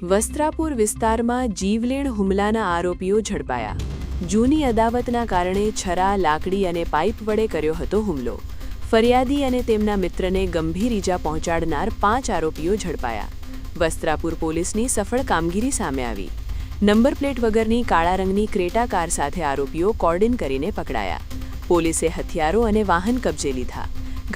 વસ્ત્રાપુર વિસ્તારમાં જીવલેણ હુમલાના આરોપીઓ ઝડપાયા। જૂની અદાવતના કારણે છરા, લાકડી અને પાઇપ વડે કર્યો હતો હુમલો। ફરિયાદી અને તેમના મિત્રને ગંભીર ઈજા પહોંચાડનાર 5 આરોપીઓ ઝડપાયા। વસ્ત્રાપુર પોલીસની સફળ કામગીરી સામે આવી। નંબર પ્લેટ વગરની કાળા રંગની ક્રેટા કાર સાથે આરોપીઓ કોર્ડિન કરીને પકડાયા। પોલીસે હથિયારો અને વાહન કબજે લીધા।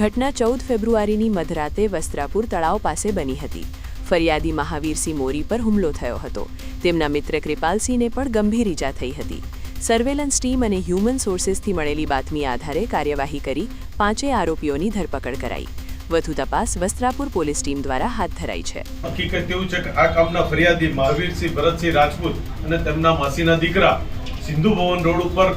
ઘટના 14 ફેબ્રુઆરીની મધરાતે વસ્ત્રાપુર તળાવ પાસે બની હતી। ફરિયાદી મહાવીરસિંહ મોરી પર હુમલો થયો હતો। તેમના મિત્ર કૃપાલસિંહને પણ ગંભીર ઈજા થઈ હતી। સર્વેલન્સ ટીમ અને હ્યુમન સોર્સિસથી મળેલી બાતમી આધારે કાર્યવાહી કરી 5 આરોપીઓની ધરપકડ કરાઈ। વધુ તપાસ વસ્ત્રાપુર પોલીસ ટીમ દ્વારા હાથ ધરાઈ છે। હકીકત એવું છે કે આ કામના ફરિયાદી મહાવીરસિંહ ભરતસિંહ રાજપૂત અને તેમના માસીના દીકરા સિંધુ ભવન રોડ ઉપર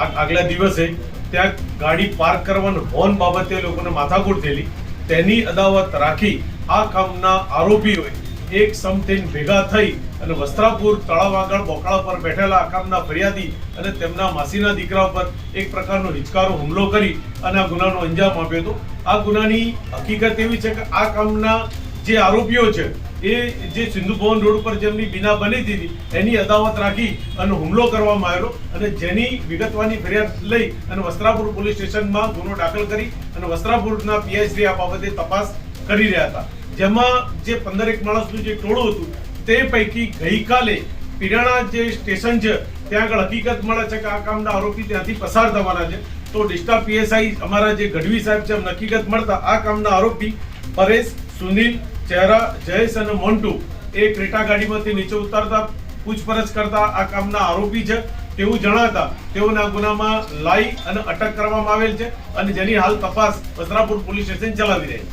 આગલા દિવસે ત્યાં ગાડી પાર્ક કરવાનો હોર્ન બાબતે લોકોને માથાકૂટ થયેલી। તેની અદાવત રાખી આ કામના આરોપીઓએ એક સમથીન ભેગા થઈ અને વસ્ત્રાપુર તળાવ આગળ બોકાળા પર બેઠેલા આ કામના ફરિયાદી અને તેમના માસીના દીકરા ઉપર એક પ્રકારનો હિચકારો હુમલો કરી અને આ ગુનાનો અંજામ આપ્યો હતો। આ ગુનાની હકીકત એવી છે કે આ કામના જે આરોપીઓ છે એ જે સિંધુ ભવન રોડ ઉપર જેમની બીના બની હતી એની અદાવત રાખી અને હુમલો કરવામાં આવ્યો અને જેની વિગતવારની ફરિયાદ લઈ અને વસ્ત્રાપુર પોલીસ સ્ટેશનમાં ગુનો દાખલ કરી અને વસ્ત્રાપુરના પીઆઈ આ બાબતે તપાસ કરી રહ્યા હતા। જેમાં જે 15 માણસનું જે ટોળું હતું તે પૈકી ગઈકાલે પીરાણા જે સ્ટેશન છે ત્યાં આગળ હકીકત મળે છે કે આ કામના આરોપી ત્યાંથી પસાર થવાના છે। તો ડિસ્ટા પીએસઆઈ અમારા જે ગઢવી સાહેબ છે હકીકત મળતા આ કામના આરોપી પરેશ, સુનિલ, ચહેરા, જયેશ અને મોન્ટુ એ ક્રેટા ગાડીમાંથી નીચે ઉતારતા પૂછપરછ કરતા આ કામના આરોપી છે તેવું જણાતા તેઓના ગુનામાં લાઈ અને અટક કરવામાં આવેલ છે અને જેની હાલ તપાસ વસ્ત્રાપુર પોલીસ સ્ટેશન ચલાવી રહી છે।